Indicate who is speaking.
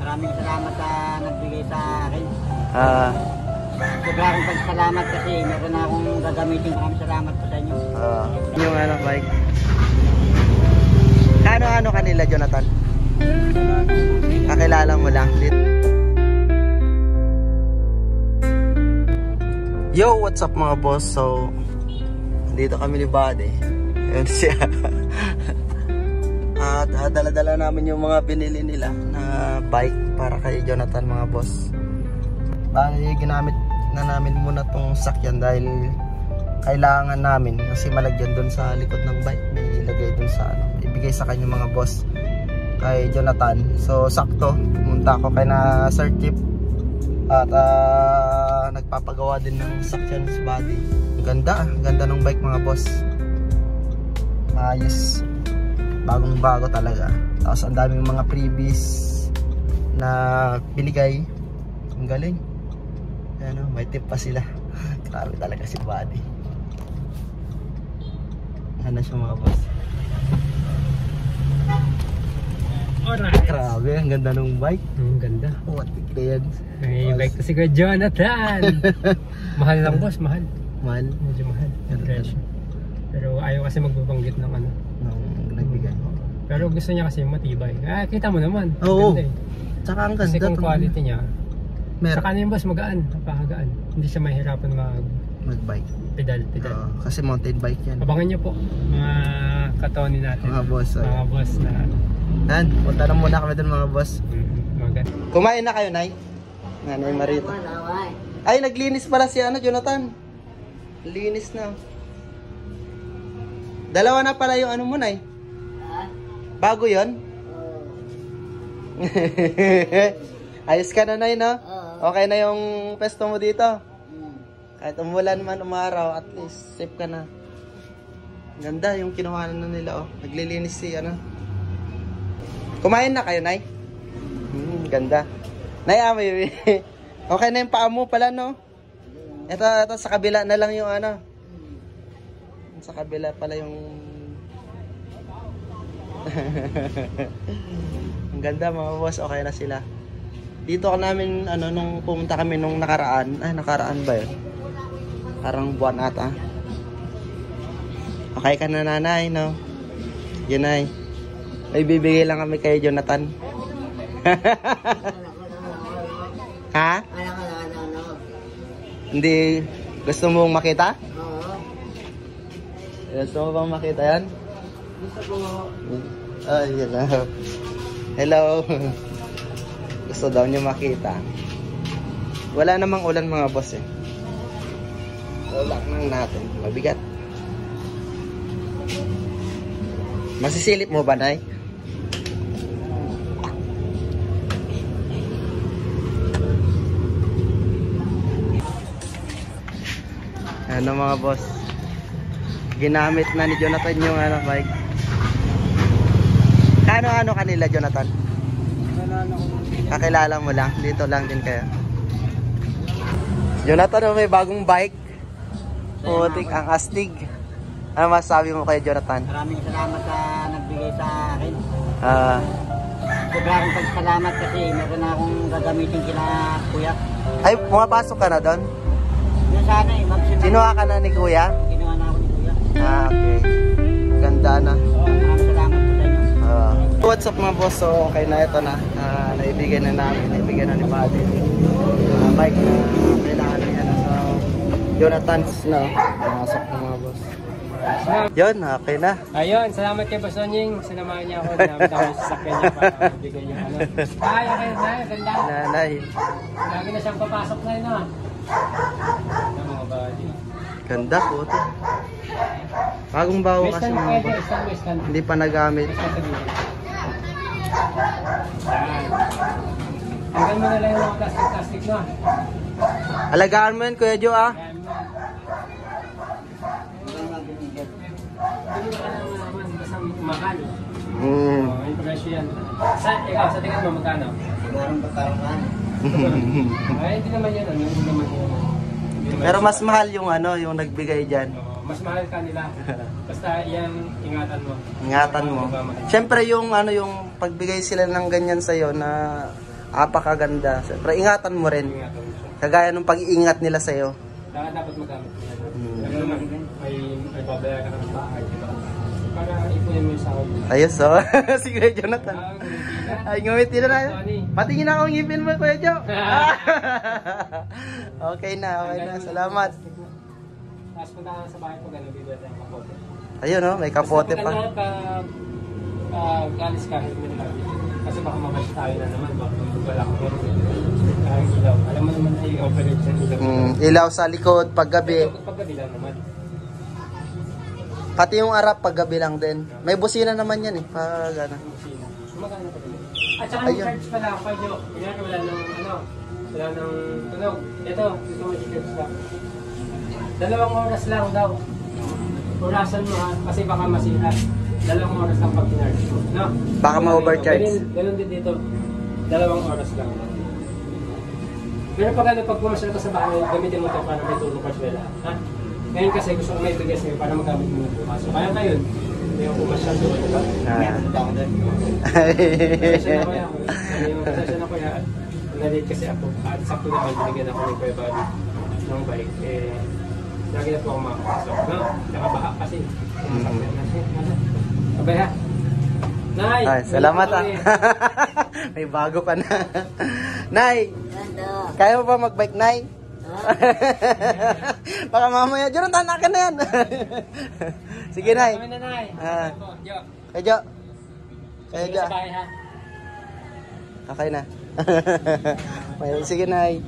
Speaker 1: Maraming salamat sa nagbigay sa akin.
Speaker 2: Ah,
Speaker 1: Sobrang pagsalamat kasi meron na akong gagamitin. Maraming salamat po sa inyo.
Speaker 2: yung ano, bike. Ano kanila, Jonathan? Kakilala mo lang. Yo, what's up mga boss? So, dito kami ni Buddy. Ayun siya. At dala-dala namin yung mga binili nila na bike para kay Jonathan mga boss. Bali, ginamit na namin muna tong sakyan dahil kailangan namin kasi malagyan doon sa likod ng bike. May ilagay doon sa ano, ibigay sa kanya mga boss kay Jonathan. So sakto, pumunta ako kay na Sir Chip at nagpapagawa din ng sakyan sa body. Ganda ng bike mga boss. Maayos, bagong bago talaga. Tapos ang daming mga freebies na binigay. Ang galing. Ano, may tip pa sila. Grabe talaga si Buddy. Ano siya mga boss?
Speaker 3: Alright.
Speaker 2: Grabe, ang ganda ng bike.
Speaker 3: Ang ganda.
Speaker 2: What the yan?
Speaker 3: May bike to si Kuya Jonathan. Mahal lang boss, mahal.
Speaker 2: Mahal.
Speaker 3: Medyo mahal. Ang presyo. Pero ayaw kasi magbabanggit ng ano.
Speaker 2: Nung nagbigay.
Speaker 3: Pero gusto niya kasi matibay. Kita mo naman.
Speaker 2: Oo.
Speaker 3: Ganda eh.
Speaker 2: Tsaka ang
Speaker 3: Kasi
Speaker 2: ganda.
Speaker 3: kung quality niya,
Speaker 2: Meron.
Speaker 3: saka yung boss magaan, napakagaan. Hindi siya mahirapan
Speaker 2: Mag-bike.
Speaker 3: pedal.
Speaker 2: Kasi mountain bike yan.
Speaker 3: Abangan niyo po mga katoni natin.
Speaker 2: Mga boss.
Speaker 3: Mga boss na
Speaker 2: Yan, punta na muna kami dun mga boss.
Speaker 3: maganda.
Speaker 2: Kumain na kayo, Nay? Nanay Marita. Ay, naglinis pala si ano, Jonathan. Linis na. Dalawa na pala yung ano mo, Nay. Bago yon? Ayos ka na, Nay, no? Okay na yung pesto mo dito? Kahit umulan man, umaraw, at least safe ka na. Ganda yung kinuha na nila, oh. Naglilinis si ano. Kumain na kayo, Nay? Ganda. Nay, may okay na yung paa mo pala, no? Ito sa kabila na lang yung ano. Sa kabila pala yung ang ganda mga boss, okay na sila. Dito ka namin ano nung pumunta kami nung nakaraan. Nakaraan ba 'yun? Parang buwan ata. Okay ka na, nanay, no? Yun, Nay. May bibigay lang kami kay Jonathan. Ha? Hindi gusto mong makita? Gusto mo bang makita yan?
Speaker 1: Gusto ko.
Speaker 2: Ay, hello. Hello. Gusto daw niyo makita. Wala namang ulan mga boss eh. Ulak lang natin. Mabigat. Masisilip mo ba, Nay? Ano mga boss? Ginamit na ni Jonathan yung ano, bike. Ano kanila, Jonathan? Kakilala mo lang. Dito lang din kayo. Jonathan, may bagong bike. Putik, ang astig. Ano masasabi mo kay Jonathan?
Speaker 1: Maraming salamat sa nagbigay sa akin. Sobrang pagsalamat kasi meron na akong gagamitin kila kuya.
Speaker 2: Ay, pumapasok ka na doon?
Speaker 1: Yun sana eh.
Speaker 2: Kinuha ka na ni kuya?
Speaker 1: Kinuha na ako ni kuya.
Speaker 2: Okay. Ganda na.
Speaker 1: Maraming salamat po sa inyo.
Speaker 2: What's up mga boss? So okay na, ito na. Naibigay na namin. Naibigay na ni Buddy. Bike na kailangan niya na. So Jonathan's na. Nakasok na mga boss. Yun, okay na.
Speaker 3: Ayun, salamat kay Boss Onying. Sinamahan niya ako. Ginamit ako sa sakyan niya para mabigay niya ano. Okay, Nay. Ganda.
Speaker 2: Nanay.
Speaker 3: Lagi na siyang papasok na yun, ha? Ang mga body.
Speaker 2: Ganda po ito. Bagong bago kasi
Speaker 3: Western
Speaker 2: mga
Speaker 3: pwede,
Speaker 2: boss.
Speaker 3: Western.
Speaker 2: Hindi pa nagamit.
Speaker 3: Western sa gilid. Yan. Hanggang mo na lang yung mga plastic no?
Speaker 2: Alagaan mo yun, Kuya Jo, ah.
Speaker 3: Yan mo. Hindi mo ka naman basta makan. Yung presyo yan. Ikaw, sa tingin mo magkano?
Speaker 1: Siguro batarungan.
Speaker 3: Ay, hindi naman yan. Hindi naman yan.
Speaker 2: Pero mas mahal yung ano, yung nagbigay dyan.
Speaker 3: Mas mahal ka nila. Basta yan, ingatan mo.
Speaker 2: Ingatan mo. Siyempre yung ano, yung pagbigay sila ng ganyan sa'yo na Apakaganda. Siyempre, ingatan mo rin.
Speaker 3: Ingatan mo siya.
Speaker 2: Kagaya ng pag-iingat nila sa'yo.
Speaker 3: Kaya dapat magamit mo yan. Alam mo naman, may babayaran ka ng bahay, di ba? Para ipunin mo yung sahod.
Speaker 2: Ayos, oh. Si Kuya Jonathan. Ay, ngumiti na na. Patingin ako ng ngipin mo, Kuya Jo. Okay na. Salamat.
Speaker 3: Tapos punta ka sa bahay pag ano, bibili tayong kapote.
Speaker 2: Ayun, oh. May kapote pa.
Speaker 3: Galis ka, helmet ka. Kasi baka mabash tayo na naman, baka wala kang ilaw. Alam mo naman ay operate sa ilaw.
Speaker 2: Ilaw sa likod, paggabi.
Speaker 3: Paggabi lang naman.
Speaker 2: Pati yung arap, paggabi lang din. May busina naman yan eh. Pag ano.
Speaker 3: Magkano pa din. At saka yung charge pala, Pedro. Kanyari wala nang wala nang tunog. Ito may charge ka. 2 oras lang daw. Orasan mo ha, kasi baka masira. 2 oras lang pag kinarge mo. No?
Speaker 2: Baka ma-overcharge.
Speaker 3: Ganun din dito. 2 oras lang. Pero pag pumasyal ka sa bahay, gamitin mo ito para may tulong ka swela. Ha? Ngayon kasi gusto ko may bigas ngayon para magamit mo ng bukas. So kaya ngayon, may pumasyal doon, diba? Pasensya na ko yan. Na-late kasi ako. At sakto naman, binigyan ako ng kuya body ng bike. Lagi na po ako makakasok. No? Tsaka baha kasi. Abay ha. Nay!
Speaker 2: Ay, salamat ah. May bago ka na. Nay! Kaya mo ba mag-bike, Nay? Baka mamaya, Jonathan, akin na yan. Sige, Nay.
Speaker 3: Kami na, Nay.
Speaker 2: Kaya Jo. Kaya Jo.
Speaker 3: Sa bahay ha.
Speaker 2: Okay na. Sige, Nay.